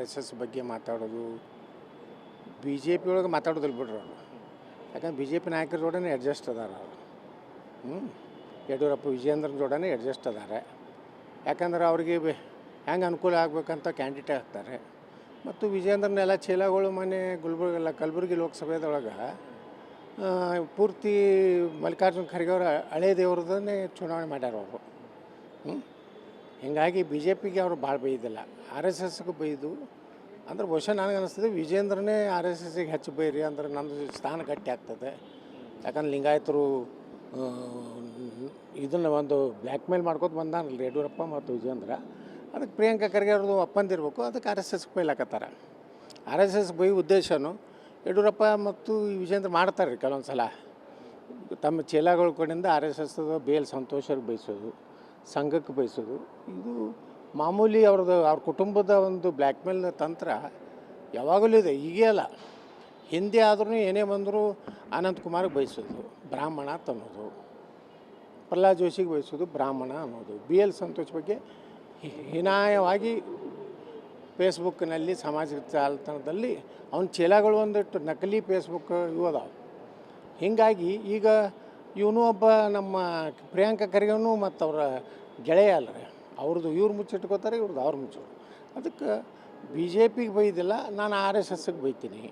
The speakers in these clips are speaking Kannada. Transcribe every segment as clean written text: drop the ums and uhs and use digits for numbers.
ಎಸ್ ಬಗ್ಗೆ ಮಾತಾಡೋದು ಬಿ ಜೆ ಪಿ ಒಳಗೆ ಮಾತಾಡೋದಿಲ್ಲ ಬಿಡ್ರಿ ಅವರು. ಯಾಕಂದ್ರೆ ಬಿ ಜೆ ಪಿ ನಾಯಕರ ಜೋಡನೆ ಅಡ್ಜಸ್ಟ್ ಅದಾರ ಅವರು. ಯಡಿಯೂರಪ್ಪ ವಿಜಯೇಂದ್ರನ ಜೋಡನೆ ಅಡ್ಜಸ್ಟ್ ಅದಾರೆ. ಯಾಕಂದ್ರೆ ಅವ್ರಿಗೆ ಹೆಂಗೆ ಅನುಕೂಲ ಆಗ್ಬೇಕಂತ ಕ್ಯಾಂಡಿಡೇಟ್ ಆಗ್ತಾರೆ. ಮತ್ತು ವಿಜಯೇಂದ್ರನೆಲ್ಲ ಚೀಲಗಳು ಮನೆ ಕಲಬುರಗಿ ಲೋಕಸಭೆದೊಳಗೆ ಪೂರ್ತಿ ಮಲ್ಲಿಕಾರ್ಜುನ ಖರ್ಗೆ ಅವರ ಹಳೇ ದೇವ್ರದನ್ನೇ ಚುನಾವಣೆ ಮಾಡ್ಯಾರ ಅವರು. ಹೀಗಾಗಿ ಬಿ ಜೆ ಪಿಗೆ ಅವರು ಭಾಳ ಬೈದಿಲ್ಲ, ಆರ್ ಎಸ್ ಎಸ್ಗೆ ಬೈದು. ಅಂದ್ರೆ ಬಹುಶಃ ನನಗೆ ಅನ್ನಿಸ್ತದೆ ವಿಜೇಂದ್ರನೇ ಆರ್ ಎಸ್ ಎಸ್ಸಿಗೆ ಹೆಚ್ಚು ಬೈರಿ ಅಂದ್ರೆ ನಮ್ಮದು ಸ್ಥಾನ ಗಟ್ಟಿ ಆಗ್ತದೆ. ಯಾಕಂದ್ರೆ ಲಿಂಗಾಯತರು ಇದನ್ನು ಒಂದು ಬ್ಲ್ಯಾಕ್ ಮೇಲ್ ಮಾಡ್ಕೊತ ಬಂದಾನಲ್ಲ ಯಡಿಯೂರಪ್ಪ ಮತ್ತು ವಿಜೇಂದ್ರ. ಅದಕ್ಕೆ ಪ್ರಿಯಾಂಕಾ ಖರ್ಗೆ ಅವ್ರದ್ದು ಒಪ್ಪಂದಿರಬೇಕು, ಅದಕ್ಕೆ ಆರ್ ಎಸ್ ಎಸ್ಗೆ ಬೈಲಾಕತ್ತಾರ. ಆರ್ ಎಸ್ ಎಸ್ ಬೈ ಉದ್ದೇಶನೂ ಯಡಿಯೂರಪ್ಪ ಮತ್ತು ವಿಜೇಂದ್ರ ಮಾಡ್ತಾರೆ ರೀ ಕೆಲವೊಂದು ಸಲ. ತಮ್ಮ ಚೇಲಾಗಳ ಕಡೆಯಿಂದ ಆರ್ ಎಸ್ ಎಸ್ ಬೇಲ್ ಸಂತೋಷರಿಗೆ ಬಯಸೋದು, ಸಂಘಕ್ಕೆ ಬಯಸೋದು, ಇದು ಮಾಮೂಲಿ ಅವ್ರ ಕುಟುಂಬದ ಒಂದು ಬ್ಲ್ಯಾಕ್ ಮೇಲ್ ತಂತ್ರ ಯಾವಾಗಲೂ ಇದೆ. ಈಗೇ ಅಲ್ಲ, ಹಿಂದೆ ಆದ್ರೂ ಏನೇ ಬಂದರೂ ಅನಂತಕುಮಾರ್ಗೆ ಬಯಸೋದು ಬ್ರಾಹ್ಮಣ ಅನ್ನೋದು, ಪ್ರಹ್ಲಾದ್ ಜೋಶಿಗೆ ಬಯಸೋದು ಬ್ರಾಹ್ಮಣ ಅನ್ನೋದು, ಬಿ ಎಲ್ ಸಂತೋಷ್ ಬಗ್ಗೆ ಹೀನಾಯವಾಗಿ ಫೇಸ್ಬುಕ್ನಲ್ಲಿ ಸಾಮಾಜಿಕ ಜಾಲತಾಣದಲ್ಲಿ ಅವನ ಚೀಲಗಳು ಒಂದಿಟ್ಟು ನಕಲಿ ಫೇಸ್ಬುಕ್ ಇವು ಅದಾವೆ. ಹೀಗಾಗಿ ಈಗ ಇವನು ಒಬ್ಬ ನಮ್ಮ ಪ್ರಿಯಾಂಕಾ ಖರ್ಗೆನೂ ಮತ್ತು ಅವರ ಗೆಳೆಯ ಅಲ್ಲರಿ, ಅವ್ರದ್ದು ಇವ್ರು ಮುಚ್ಚಿಟ್ಕೋತಾರೆ, ಇವ್ರದ್ದು ಅವ್ರು ಮುಚ್ಚಿಟ್ಟು. ಅದಕ್ಕೆ ಬಿ ಜೆ ಪಿಗೆ ಬೈದಿಲ್ಲ, ನಾನು ಆರ್ ಎಸ್ ಎಸ್ಗೆ ಬೈತೀನಿ.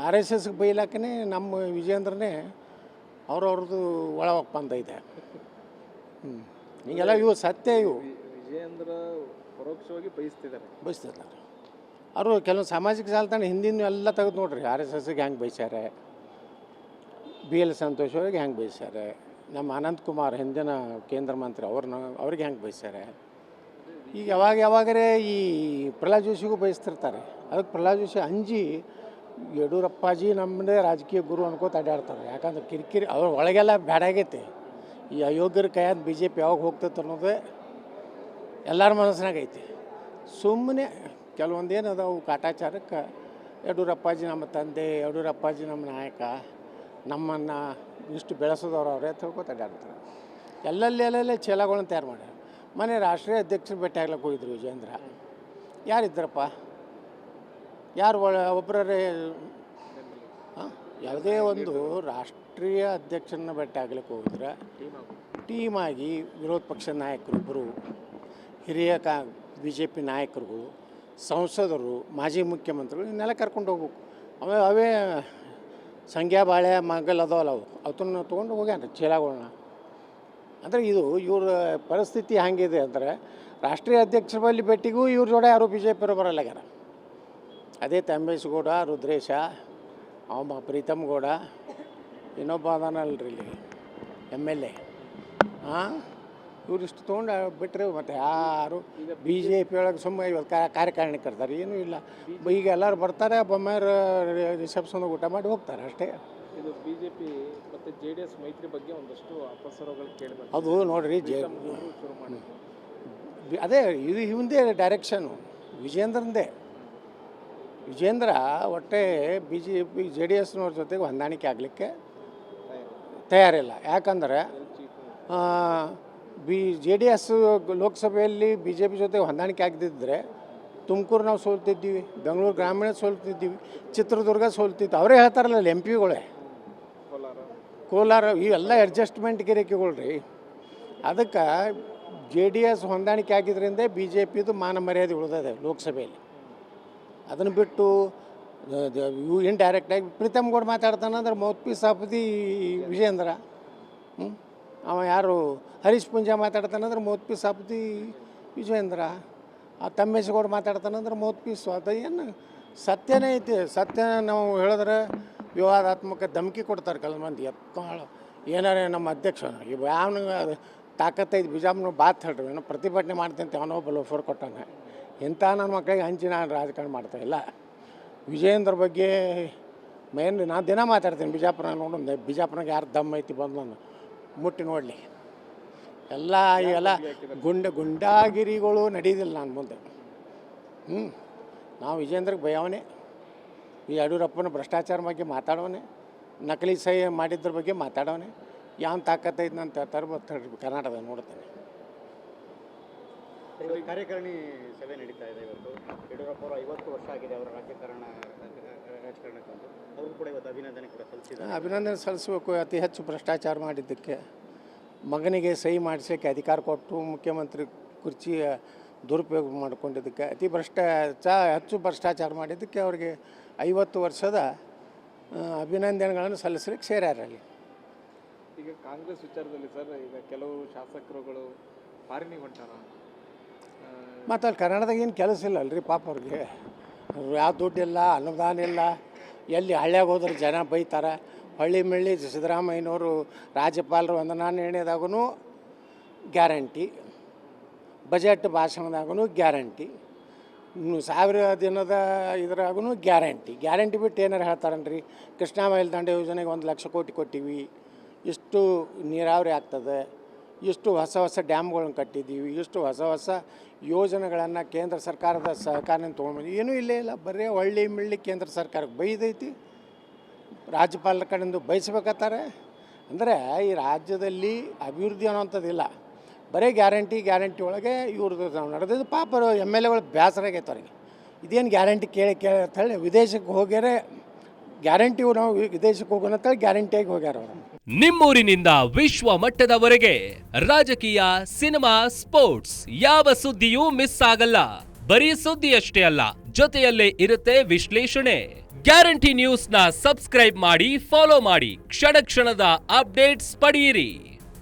ಆರ್ ಎಸ್ ಎಸ್ಗೆ ಬೈಲಾಕೇ ನಮ್ಮ ವಿಜೇಂದ್ರನೇ ಅವ್ರದ್ದು ಒಳ ಒಪ್ಪಂದ ಇದೆ. ಈಗೆಲ್ಲ ಇವು ಸತ್ಯ, ಇವು ವಿಜೇಂದ್ರ ಪರೋಕ್ಷವಾಗಿ ಬಯಸ್ತಿದ್ದಾರೆ. ಅವರು ಕೆಲವು ಸಾಮಾಜಿಕ ಜಾಲತಾಣ ಹಿಂದಿನ ಎಲ್ಲ ತೆಗೆದು ನೋಡ್ರಿ, ಆರ್ ಎಸ್ ಎಸ್ಗೆ ಹೆಂಗೆ ಬಯಸ್ಯಾರೆ, ಬಿ ಎಲ್ ಸಂತೋಷ್ ಅವ್ರಿಗೆ ಹೆಂಗೆ ಬಯಸ್ಯಾರೆ, ನಮ್ಮ ಅನಂತಕುಮಾರ್ ಹಿಂದಿನ ಕೇಂದ್ರ ಮಂತ್ರಿ ಅವ್ರಿಗೆ ಹೆಂಗೆ ಬಯಸ್ಯಾರೆ. ಈಗ ಯಾವಾಗರೇ ಈ ಪ್ರಹ್ಲಾದ್ ಜೋಶಿಗೂ ಬಯಸ್ತಿರ್ತಾರೆ. ಅದಕ್ಕೆ ಪ್ರಹ್ಲಾದ್ ಜೋಶಿ ಅಂಜಿ ಯಡಿಯೂರಪ್ಪಾಜಿ ನಮ್ಮದೇ ರಾಜಕೀಯ ಗುರು ಅನ್ಕೋತ ಅಡ್ಡಾಡ್ತಾರೆ. ಯಾಕಂದ್ರೆ ಕಿರಿಕಿರಿ ಅವ್ರ ಒಳಗೆಲ್ಲ ಬ್ಯಾಡಾಗೈತಿ. ಈ ಅಯೋಗ್ಯರ ಕೈಯಾದ ಬಿ ಜೆ ಪಿ ಯಾವಾಗ ಹೋಗ್ತೈತೆ ಅನ್ನೋದೇ ಎಲ್ಲರ ಮನಸ್ಸಿನಾಗ ಐತಿ. ಸುಮ್ಮನೆ ಕೆಲವೊಂದು ಏನು ಅದಾವು ಕಾಟಾಚಾರಕ್ಕೆ ಯಡಿಯೂರಪ್ಪಾಜಿ ನಮ್ಮ ತಂದೆ, ಯಡಿಯೂರಪ್ಪಾಜಿ ನಮ್ಮ ನಾಯಕ, ನಮ್ಮನ್ನು ಇಷ್ಟು ಬೆಳೆಸೋದವ್ರು ಅವರೇ ತಿಳ್ಕೊತ ಅಡ್ಡಾಡ್ತಾರೆ. ಎಲ್ಲೆಲ್ಲೇ ಚೀಲಗಳನ್ನ ತಯಾರು ಮಾಡ್ಯಾರ. ಮನೆ ರಾಷ್ಟ್ರೀಯ ಅಧ್ಯಕ್ಷರು ಭೇಟಿ ಆಗ್ಲಿಕ್ಕೆ ಹೋಗಿದ್ರು ವಿಜೇಂದ್ರ. ಯಾರಿದ್ದರಪ್ಪ, ಯಾರು ಒಬ್ಬರೇ ಯಾವುದೇ ಒಂದು ರಾಷ್ಟ್ರೀಯ ಅಧ್ಯಕ್ಷರನ್ನ ಭೇಟಿ ಆಗ್ಲಿಕ್ಕೆ ಹೋಗಿದ್ರೆ ಟೀಮಾಗಿ ವಿರೋಧ ಪಕ್ಷದ ನಾಯಕರು, ಇಬ್ಬರು ಹಿರಿಯ ಬಿ ಜೆ ಪಿ ನಾಯಕರುಗಳು, ಸಂಸದರು, ಮಾಜಿ ಮುಖ್ಯಮಂತ್ರಿಗಳು ಇನ್ನೆಲ್ಲ ಕರ್ಕೊಂಡು ಹೋಗ್ಬೇಕು. ಅವೇ ಸಂಖ್ಯಾ ಬಾಳೆ ಮಗಲ್ ಅದಾವಲ್ಲ ಅವನ್ನ ತೊಗೊಂಡು ಹೋಗ್ಯಾನ ಚೀಲಗಳನ್ನ. ಅಂದರೆ ಇದು ಇವ್ರ ಪರಿಸ್ಥಿತಿ ಹೆಂಗಿದೆ ಅಂದರೆ, ರಾಷ್ಟ್ರೀಯ ಅಧ್ಯಕ್ಷರ ಬಳಿ ಭೇಟಿಗೂ ಇವ್ರ ಜೋಡ ಯಾರು ಬಿ ಜೆ ಪಿಯವರು ಬರಲ್ಲಾಗ್ಯಾರ. ಅದೇ ತಮ್ಮೇಶ್ಗೌಡ, ರುದ್ರೇಶ, ಅವ ಪ್ರೀತಮ್ ಗೌಡ, ಇನ್ನೊಬ್ಬ ಅದಾನಲ್ರಿ ಇಲ್ಲಿ ಎಮ್ ಎಲ್ ಎ, ಇವ್ರಿಷ್ಟು ತೊಗೊಂಡು ಬಿಟ್ಟರೆ ಮತ್ತು ಯಾರು ಬಿ ಜೆ ಪಿ ಒಳಗೆ ಸುಮ್ಮನೆ ಇವತ್ತು ಕಾರ್ಯಕಾರಿಣಿ ಕರ್ತಾರೆ, ಏನೂ ಇಲ್ಲ. ಈಗ ಎಲ್ಲರೂ ಬರ್ತಾರೆ, ಬೊಮ್ಮಾಯರ ರಿಸೆಪ್ಷನ್ಗೆ ಊಟ ಮಾಡಿ ಹೋಗ್ತಾರೆ ಅಷ್ಟೇ. ಇದು ಬಿ ಜೆ ಪಿ ಮತ್ತು ಜೆ ಡಿ ಎಸ್ ಮೈತ್ರಿ ಬಗ್ಗೆ ಒಂದಷ್ಟು ಅಪಸರಗಳು ಕೇಳಿಬಂದು ಅದು ನೋಡಿರಿ ಅದೇ ಇದು ಹಿಂದೆ ಡೈರೆಕ್ಷನು ವಿಜೇಂದ್ರಂದೇ. ವಿಜೇಂದ್ರ ಒಟ್ಟೆ B J P J D ಎಸ್ನವ್ರ ಜೊತೆಗೆ ಹೊಂದಾಣಿಕೆ ಆಗಲಿಕ್ಕೆ ತಯಾರಿಲ್ಲ. ಯಾಕಂದರೆ ಜೆ ಡಿ ಎಸ್ ಲೋಕಸಭೆಯಲ್ಲಿ ಬಿ ಜೆ ಪಿ ಜೊತೆ ಹೊಂದಾಣಿಕೆ ಆಗದಿದ್ದರೆ ತುಮಕೂರು ನಾವು ಸೋಲ್ತಿದ್ದೀವಿ, ಬೆಂಗಳೂರು ಗ್ರಾಮೀಣ ಸೋಲ್ತಿದ್ದೀವಿ, ಚಿತ್ರದುರ್ಗ ಸೋಲ್ತಿದ್ದು. ಅವರೇ ಹೇಳ್ತಾರಲ್ಲ ಎಂ ಪಿಗಳೇ, ಕೋಲಾರ ಇವೆಲ್ಲ ಅಡ್ಜಸ್ಟ್ಮೆಂಟ್ ಗಿರಿಕೆಗಳು ರೀ. ಅದಕ್ಕೆ ಜೆ ಡಿ ಎಸ್ ಹೊಂದಾಣಿಕೆ ಆಗಿದ್ದರಿಂದ ಬಿ ಜೆ ಪಿದು ಮಾನ ಮರ್ಯಾದೆ ಉಳಿದಿದೆ ಲೋಕಸಭೆಯಲ್ಲಿ. ಅದನ್ನು ಬಿಟ್ಟು ಇವು ಇಂಡೈರೆಕ್ಟಾಗಿ ಪ್ರೀತಮ್ ಗೌಡ ಮಾತಾಡ್ತಾನಂದ್ರೆ mouth piece of the Vijayendra. ಅವ ಯಾರು ಹರೀಶ್ ಪುಂಜ ಮಾತಾಡ್ತಾನಂದ್ರೆ mouth piece of the Vijayendra. ಆ ತಮ್ಮೇಶ್ಗೌಡ ಮಾತಾಡ್ತಾನಂದ್ರೆ ಮೌತ್ ಪೀಸು. ಅದು ಏನು ಸತ್ಯನೇ ಐತಿ. ಸತ್ಯ ನಾವು ಹೇಳಿದ್ರೆ ವಿವಾದಾತ್ಮಕ ಧಮಕಿ ಕೊಡ್ತಾರೆ ಕೆಲವು ಮಂದಿ. ಏನಾರೇ ನಮ್ಮ ಅಧ್ಯಕ್ಷ ಯಾವ ತಾಕತ್ತೈದು ಬಿಜಾಪುರ ಬಾತ್ ಹೇಳ್ರಿ, ಏನೋ ಪ್ರತಿಭಟನೆ ಮಾಡ್ತೀನಿ ಅಂತ ಅವನೋ ಬಲೋಫರ್ ಕೊಟ್ಟಾನೆ. ಇಂಥ ನನ್ನ ಮಕ್ಕಳಿಗೆ ಹಂಚಿ ನಾನು ರಾಜಕಾರಣ ಮಾಡ್ತಾಯಿಲ್ಲ. ವಿಜೇಂದ್ರ ಬಗ್ಗೆ ನಾನು ದಿನ ಮಾತಾಡ್ತೀನಿ. ಬಿಜಾಪುರನಾಗ ಯಾರು ದಮ್ ಐತಿ ಬಂದು ನಾನು ಮುಟ್ಟಿ ನೋಡಲಿ. ಇವೆಲ್ಲ ಗುಂಡಾಗಿರಿಗಳು ನಡೆಯೋದಿಲ್ಲ ನಾನು ಮುಂದೆ. ನಾವು ವಿಜೇಂದ್ರಗೆ ಭಯವನೇ. ಈ ಯಡಿಯೂರಪ್ಪನ ಭ್ರಷ್ಟಾಚಾರ ಬಗ್ಗೆ ಮಾತಾಡೋನೆ, ನಕಲಿ ಸಹಿ ಮಾಡಿದ್ರ ಬಗ್ಗೆ ಮಾತಾಡೋನೆ. ಯಾವ ತಾಕತ್ತೈದು ನಾನು ತರ್ಬೋದು ಕರ್ನಾಟಕದಾಗ ನೋಡ್ತೇನೆ. ಇವತ್ತು ಕಾರ್ಯಕಾರಿಣಿ ಸಭೆ ನಡೀತಾ ಇದೆ. ಇವತ್ತು ಯಡಿಯೂರಪ್ಪ ಅವರು 50 ವರ್ಷ ಆಗಿದೆ ಅವರ ರಾಜಕಾರಣಕ್ಕೆ ಬಂದು. ಅವರು ಕೂಡ ಇವತ್ತು ಅಭಿನಂದನೆ ಕೂಡ ಸಲ್ಲಿಸಿದ್ದಾರೆ. ಅಭಿನಂದನೆ ಸಲ್ಲಿಸಬೇಕು. ಅತಿ ಹೆಚ್ಚು ಭ್ರಷ್ಟಾಚಾರ ಮಾಡಿದ್ದಕ್ಕೆ, ಮಗನಿಗೆ ಸಹಿ ಮಾಡಿಸೋಕ್ಕೆ ಅಧಿಕಾರ ಕೊಟ್ಟು ಮುಖ್ಯಮಂತ್ರಿ ಕುರ್ಚಿಯ ದುರುಪಯೋಗ ಮಾಡಿಕೊಂಡಿದ್ದಕ್ಕೆ, ಹೆಚ್ಚು ಭ್ರಷ್ಟಾಚಾರ ಮಾಡಿದ್ದಕ್ಕೆ ಅವರಿಗೆ 50 ವರ್ಷದ ಅಭಿನಂದನೆಗಳನ್ನು ಸಲ್ಲಿಸಲಿಕ್ಕೆ ಸೇರ್ಯಾರಲ್ಲಿ. ಈಗ ಕಾಂಗ್ರೆಸ್ ವಿಚಾರದಲ್ಲಿ ಸರ್, ಈಗ ಕೆಲವು ಶಾಸಕರುಗಳು ಫಾರಿನಿಗೆ ಹೊಂಟಾರ. ಮತ್ತು ಅಲ್ಲಿ ಕನ್ನಡದಾಗ ಏನು ಕೆಲಸ ಇಲ್ಲ ಅಲ್ರಿ ಪಾಪ ಅವ್ರಿಗೆ. ಯಾವ ದುಡ್ಡಿಲ್ಲ, ಅನುದಾನ ಇಲ್ಲ. ಎಲ್ಲಿ ಹಳ್ಳ್ಯಾಗ ಹೋದ್ರೆ ಜನ ಬೈತಾರೆ. ಹಳ್ಳಿ ಮೆಳ್ಳಿ ಸಿದ್ದರಾಮಯ್ಯನವರು ರಾಜ್ಯಪಾಲರು ವಂದನಾ ನಿರ್ಣಯದಾಗೂ ಗ್ಯಾರಂಟಿ, ಬಜೆಟ್ ಭಾಷಣದಾಗೂ ಗ್ಯಾರಂಟಿ, 1000 ದಿನದ ಇದ್ರಾಗೂ ಗ್ಯಾರಂಟಿ ಬಿಟ್ಟು ಏನಾರು ಹೇಳ್ತಾರನ್ರಿ. ಕೃಷ್ಣಾ ಮೇಲ್ದಂಡೆ ಯೋಜನೆಗೆ 1 ಲಕ್ಷ ಕೋಟಿ ಕೊಟ್ಟಿವಿ, ಇಷ್ಟು ನೀರಾವರಿ ಆಗ್ತದೆ, ಇಷ್ಟು ಹೊಸ ಡ್ಯಾಮ್ಗಳನ್ನ ಕಟ್ಟಿದ್ದೀವಿ, ಇಷ್ಟು ಹೊಸ ಯೋಜನೆಗಳನ್ನು ಕೇಂದ್ರ ಸರ್ಕಾರದ ಸಹಕಾರದಿಂದ ತೊಗೊಂಡ್ಬಂದು ಏನೂ ಇಲ್ಲೇ ಇಲ್ಲ. ಬರೀ ಹಳ್ಳಿ ಮಿಳ್ಳಿ ಕೇಂದ್ರ ಸರ್ಕಾರಕ್ಕೆ ಬೈದೈತಿ, ರಾಜ್ಯಪಾಲರ ಕಡೆಯಿಂದ ಬಯಸ್ಬೇಕತ್ತಾರೆ. ಅಂದರೆ ಈ ರಾಜ್ಯದಲ್ಲಿ ಅಭಿವೃದ್ಧಿ ಅನ್ನೋಂಥದ್ದಿಲ್ಲ, ಬರೀ ಗ್ಯಾರಂಟಿ ಒಳಗೆ ಇವ್ರದ್ದು ನಡೆದಿದ್ದು. ಪಾಪ MLAಗಳು ಬೇಸರ ಆಗೈತೆ ಅವ್ರಿಗೆ. ಇದೇನು ಗ್ಯಾರಂಟಿ ಕೇಳಿ ಅಂತೇಳಿ ವಿದೇಶಕ್ಕೆ ಹೋಗ್ಯಾರೆ. ಗ್ಯಾರಂಟಿ ನಾವು ವಿದೇಶಕ್ಕೆ ಹೋಗೋಣ ಅಂತೇಳಿ ಗ್ಯಾರಂಟಿಯಾಗಿ ಹೋಗ್ಯಾರ ಅವರು. ನಿಮ್ಮೂರಿನಿಂದ ವಿಶ್ವ ಮಟ್ಟದವರೆಗೆ ರಾಜಕೀಯ, ಸಿನಿಮಾ, ಸ್ಪೋರ್ಟ್ಸ್ ಯಾವ ಸುದ್ದಿಯೂ ಮಿಸ್ ಆಗಲ್ಲ. ಬರೀ ಸುದ್ದಿಯಷ್ಟೇ ಅಲ್ಲ, ಜೊತೆಯಲ್ಲೇ ಇರುತ್ತೆ ವಿಶ್ಲೇಷಣೆ. ಗ್ಯಾರಂಟಿ ನ್ಯೂಸ್ನ ಸಬ್ಸ್ಕ್ರೈಬ್ ಮಾಡಿ, ಫಾಲೋ ಮಾಡಿ, ಕ್ಷಣ ಕ್ಷಣದ ಅಪ್ಡೇಟ್ಸ್ ಪಡೆಯಿರಿ.